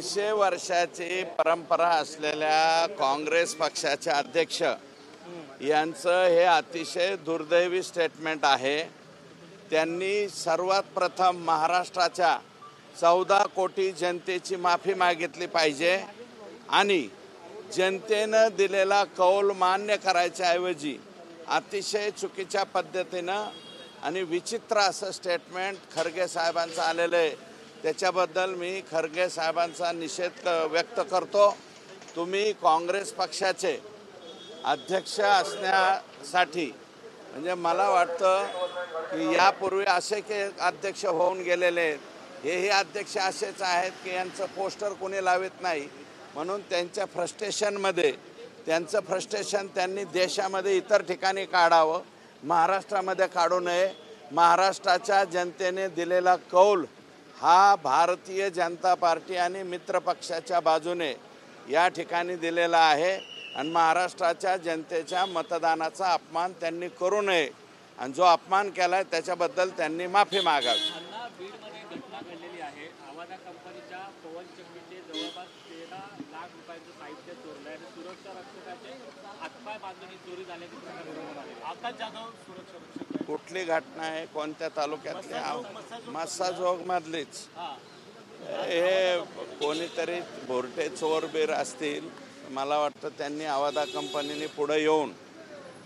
दीडशे वर्षाची परंपरा असलेल्या काँग्रेस पक्षाचे अध्यक्ष यांचं हे अतिशय दुर्दैवी स्टेटमेंट आहे। त्यांनी सर्वात प्रथम महाराष्ट्राच्या 14 कोटी जनतेची माफी मागितली पाहिजे आणि जनतेनं दिलेला कौल मान्य करायच्या ऐवजी अतिशय चुकीच्या पद्धतीनं आणि विचित्र असं स्टेटमेंट खरगे साहेबांचं आलेलं आहे। त्याच्याबद्दल मी खरगे साहेबांचा निषेध व्यक्त करतो। तुम्ही काँग्रेस पक्षाचे अध्यक्ष असण्यासाठी म्हणजे मला वाटतं की यापूर्वी असे की अध्यक्ष होऊन गेलेले हेही अध्यक्ष असेच आहेत की यांचं पोस्टर कोणी लावत नाही, म्हणून त्यांच्या फ्रस्ट्रेशनमध्ये त्यांचं फ्रस्ट्रेशन त्यांनी देशामध्ये इतर ठिकाणी काढावं, महाराष्ट्रामध्ये काढू नये। महाराष्ट्राच्या जनतेने दिलेला कौल हा भारतीय जनता पार्टी आणि मित्रपक्षाच्या बाजूने या ठिकाणी दिलेला आहे आणि महाराष्ट्राच्या जनतेच्या मतदानाचा अपमान त्यांनी करू नये आणि जो अपमान केलाय त्याच्याबद्दल त्यांनी माफी मागावी। बीडमध्ये घटना घडलेली आहे। आवाजा कंपनीच्या पवन चक्कीचे जवळपास 13 लाख रुपयांचं साहित्य चोरलं आणि सुरक्षा रक्षकाचे हातपाय बांधून चोरी झाल्याची प्रकार आकाश जाधव सुरक्षा रक्षक। कुठली घटना आहे, कोणत्या तालुक्यातली? मस्साजोग मधलीच। हे कोणीतरी भोरटे चोर बीर असतील, मला वाटतं त्यांनी आवाजा कंपनीने पुढे येऊन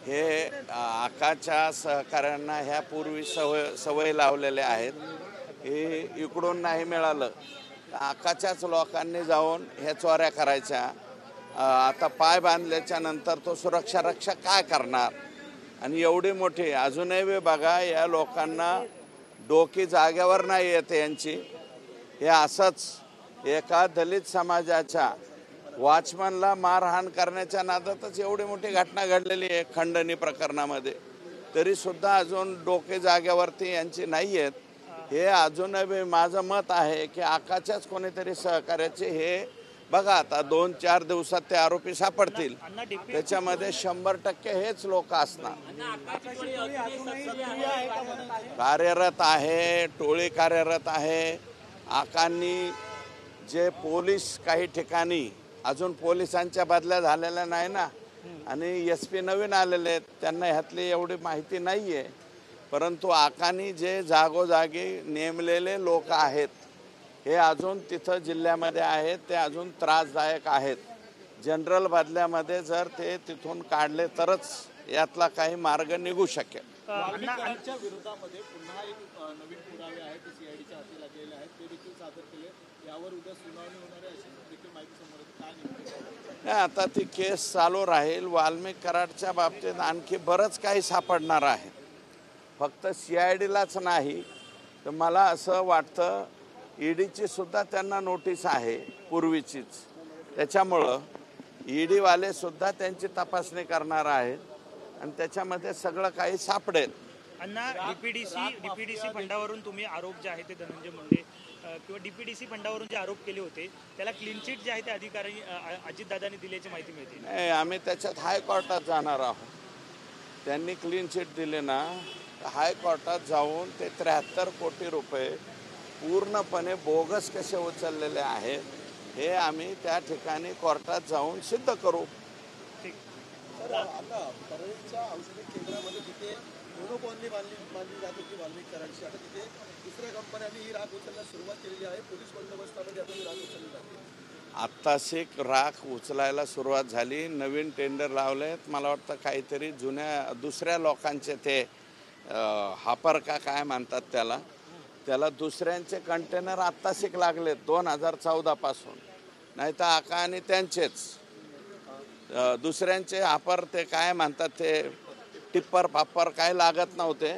हे आकाच्या सहकाऱ्यांना ह्या पूर्वी सवय लावलेल्या आहेत। हे इकडून नाही मिळालं तर आकाच्याच लोकांनी जाऊन ह्या चोऱ्या करायच्या। आता पाय बांधल्याच्या नंतर तो सुरक्षा रक्षक काय करणार? आणि एवढी मोठी अजूनही बघा, या लोकांना डोकी जागेवर नाही येते यांची। हे असंच एका दलित समाजाच्या वॉचमनला मारहाण करण्याच्या नादातच एवढी मोठी घटना घडलेली आहे खंडणी प्रकरणामध्ये, तरीसुद्धा अजून डोके जागेवरती यांची नाही आहेत। हे अजूनही माझं मत आहे की आकाच्याच कोणीतरी सहकार्याचे हे बघा, आता 2-4 दिवसात ते आरोपी सापडतील, त्याच्यामध्ये 100% हेच लोक असणार। कार्यरत आहे, टोळी कार्यरत आहे। आकांनी जे पोलीस काही ठिकाणी अजून पोलिसांच्या बदल्या झालेल्या नाही ना, आणि SP नवीन आलेले आहेत, त्यांना ह्यातली एवढी माहिती नाही आहे, परंतु आकांनी जे जागोजागी नेमलेले लोक आहेत हे अजून तिथं जिल्ह्यामध्ये आहेत, ते अजून त्रासदायक आहेत। जनरल बदल्यामध्ये जर ते तिथून काढले तरच यातला काही मार्ग निघू शकेल। वाल्मिकांच्या विरोधामध्ये पुन्हा एक नवीन पुरावे आहेत ते CIDच्या हाती लागलेले आहेत, ते देखील सादर केले। यावर उद्या सुनावणी होणार आहे अशी देखील माहिती समोर येते। नाही, आता ती केस चालू राहील। वाल्मिक कराडच्या बाबतीत आणखी बरंच काही सापडणार आहे, फक्त CIDलाच नाही तर मला असं वाटतं EDची सुद्धा त्यांना नोटीस आहे पूर्वीचीच, त्याच्यामुळं EDवाले सुद्धा त्यांची तपासणी करणार आहेत आणि त्याच्यामध्ये सगळं काही सापडेल। अण्णा, DPDC फंडावरून तुम्ही आरोप जे आहे ते धनंजय मुंडे किंवा DPDC फंडावरून जे आरोप केले होते त्याला क्लीन चिट जे आहे ते अधिकारी अजितदादांनी दिल्याची माहिती मिळते। नाही, आम्ही त्याच्यात हायकोर्टात जाणार आहोत। त्यांनी क्लीन चिट दिले ना, हायकोर्टात जाऊन ते 73 कोटी रुपये पूर्णपणे बोगस कसे उचललेले आहेत हे आम्ही त्या ठिकाणी कोर्टात जाऊन सिद्ध करू। आता परळीच्या औषधी केंद्रामध्ये तिथे मोनोपॉली बांधली जात होती वाल्मिक कराडची, आता तिथे दुसऱ्या कंपन्यांनी ही राख उचलण्यास सुरुवात केलेली आहे। पोलीस बंदोबस्तामध्ये आता ही राख उचलली जाते। आत्ताशिक राख उचलायला सुरुवात झाली, नवीन टेंडर लावलेत। मला वाटतं काहीतरी जुन्या दुसऱ्या लोकांचे ते हापर का काय म्हणतात त्याला दुसऱ्यांचे कंटेनर आत्ताशिक लागलेत 2014 पासून, नाही तर आका आणि त्यांचेच दुसऱ्यांचे हापर ते काय म्हणतात ते टिप्पर पाप्पर काय लागत नव्हते।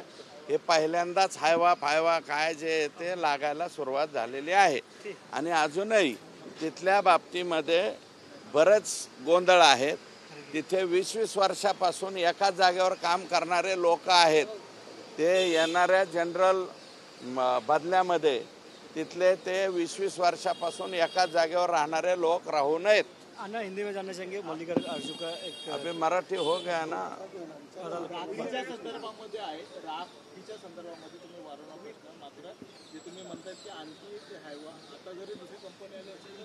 हे पहिल्यांदाच हायवा काय जे ते लागायला सुरुवात झालेली आहे आणि अजूनही तिथल्या बाबतीमध्ये बरेच गोंधळ आहेत। तिथे 20-20 वर्षापासून एकाच जागेवर काम करणारे लोक आहेत, ते येणाऱ्या जनरल बदल्यामध्ये तिथले ते 20-20 वर्षापासून एकाच जागेवर राहणारे लोक राहू नयेत। अन्ना हिंदी में जानना चाहेंगे मल्लिकार्जुन अर्जुन का एक अभी मराठी हो गया ना. राखीच्या संदर्भामध्ये आहे, राखीच्या संदर्भामध्ये तुम्ही वारंवार प्रश्न, मात्र जे तुम्ही म्हणताय की आणखी एक हायवा आता जरी दुसरी कंपनी आली असेल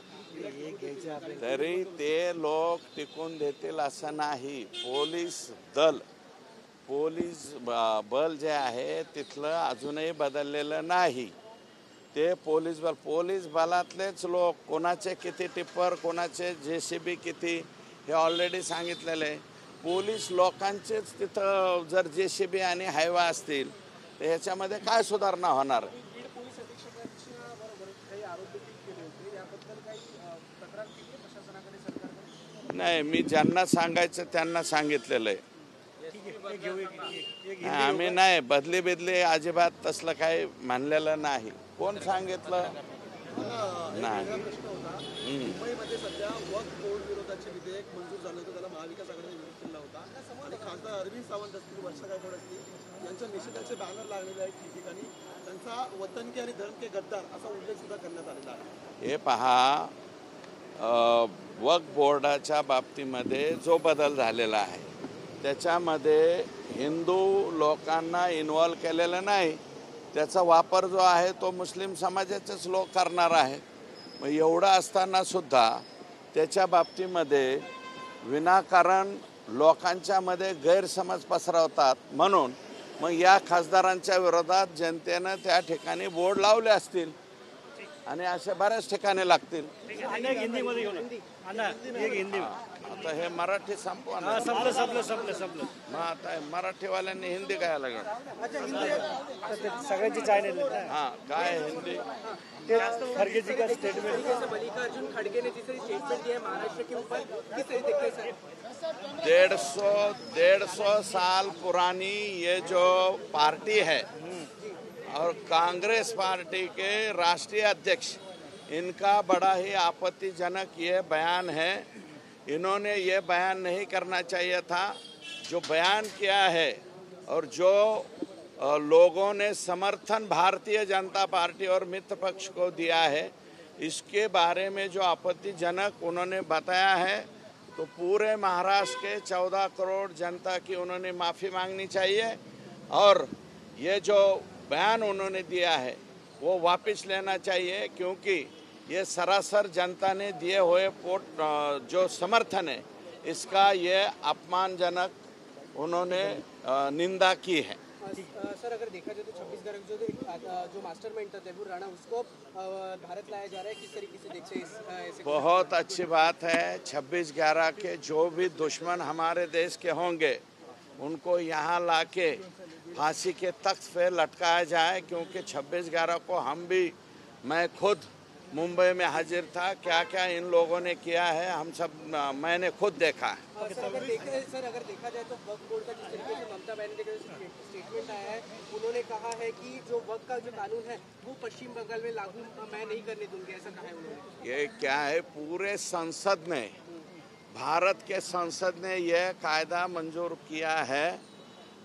तरी ते लोक टिकून देतील असं नाही. पोलीस बल जे आहे तिथलं अजूनही बदललेलं नाही. ते पोलीस बलातलेच लोक, कोणाचे किती टिप्पर, कोणाचे JCB किती, हे ऑलरेडी सांगितलेलं आहे. पोलीस लोकांचेच तिथं जर JCB आणि हायवा असतील तर ह्याच्यामध्ये काय सुधारणा होणार. नाही, मी ज्यांना सांगायचं त्यांना सांगितलेलं आहे. आम्ही नाही बदली अजिबात तसलं काही मानलेलं नाही. कोण सांगितलं नाही. मुंबईमध्ये सध्या वक्फ बोर्ड विरोधाचे विधेयक मंजूर झालं होतं, त्याला महाविकास आघाडीने विरोध केला होता आणि खासदार अरविंद सावंत असतील, वर्षा गायकवाड असतील यांच्या निषेधाचे बॅनर लागलेले आहेत ठिकठिकाणी. त्यांचा वतन के आणि धर्म के गद्दार असा उल्लेख सुद्धा करण्यात आलेला आहे. हे पहा, वक्फ बोर्डाच्या बाबतीमध्ये जो बदल झालेला आहे त्याच्यामध्ये हिंदू लोकांना इन्व्हॉल्व केलेलं नाही. त्याचा वापर जो आहे तो मुस्लिम समाजाचेच लोक करणार आहे. मग एवढं असताना सुद्धा त्याच्या बाबतीमध्ये विनाकारण लोकांच्यामध्ये गैरसमज पसरवतात. म्हणून मग या खासदारांच्या विरोधात जनतेनं त्या ठिकाणी बोर्ड लावले असतील आणि अशा बऱ्याच ठिकाणी लागतील. हिंदी मध्ये घेऊन अन्ना एक हिंदी में. आता हे मराठी संपवा ना. संपलं मग आता हे मराठीवाल्यांनी हिंदी काय लागलं. सगळ्यांची चायनीज हां, काय हिंदी. खड़गे जी का स्टेटमेंट, मल्लिकार्जुन खड़गे ने जिस स्टेटमेंट दिया है महाराष्ट्र के ऊपर, किस तरह देखते हैं सर? 150 साल पुरानी ये जो पार्टी है और कांग्रेस पार्टी के राष्ट्रीय अध्यक्ष, इनका बड़ा ही आपत्तिजनक ये बयान है. इन्होंने ये बयान नहीं करना चाहिए था. जो बयान किया है और जो लोगों ने समर्थन भारतीय जनता पार्टी और मित्र पक्ष को दिया है, इसके बारे में जो आपत्तिजनक उन्होंने बताया है, तो पूरे महाराष्ट्र के 14 करोड़ जनता की उन्होंने माफ़ी मांगनी चाहिए और ये जो बयान उन्होंने दिया है वो वापस लेना चाहिए. क्योंकि ये सरासर जनता ने दिए हुए जो समर्थन है इसका ये अपमानजनक उन्होंने निंदा की है. सर अगर देखा जाए तो 26/11 जो मास्टरमाइंड था तैमूर राणा, उसको भारत लाया जा रहा है. किस तरीके से देखते हैं ऐसे? बहुत अच्छी बात है. 26/11 के जो भी दुश्मन हमारे देश के होंगे उनको यहाँ लाके फांसी के तख्त पे लटकाया जाए. क्योंकि 26/11 को मैं खुद मुंबई में हाजिर था. क्या क्या इन लोगों ने किया है हम सब मैंने खुद देखा है. सर अगर देखा जाए तो वक्फ बोर्ड का जिस तरीके से ममता बनर्जी का स्टेटमेंट आया है, उन्होंने कहा है कि जो वक्फ का जो कानून है वो पश्चिम बंगाल में लागू मैं नहीं करने दूंगी, ऐसा कहा है उन्होंने. ये क्या है, पूरे संसद ने, भारत के संसद ने यह कायदा मंजूर किया है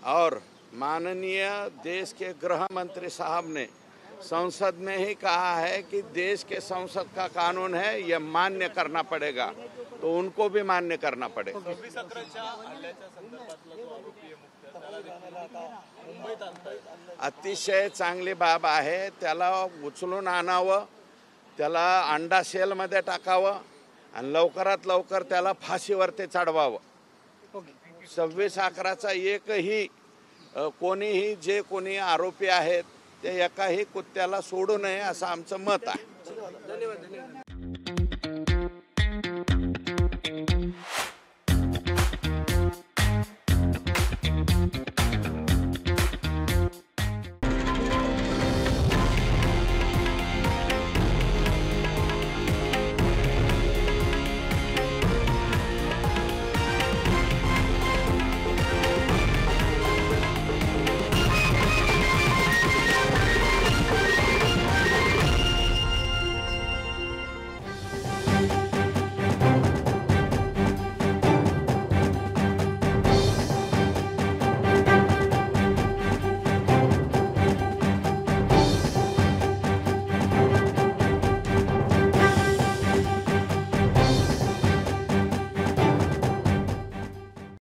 और माननीय देश के गृह मंत्री साहब ने संसद में ही कहा है कि देश के संसद का कानून है, यह मान्य करना पड़ेगा. तो उनको भी मान्य करना पड़ेगा. अतिशय चांगली बाब आहे. त्याला उचलून आणावं, त्याला अंडा सेलमध्ये टाकावं आणि लवकरात लवकर त्याला फाशीवरती चढवावं. 26/11चा एकही कोणीही जे कोणी आरोपी आहेत ते एकाही कुत्त्याला सोडू नये असं आमचं मत आहे. धन्यवाद.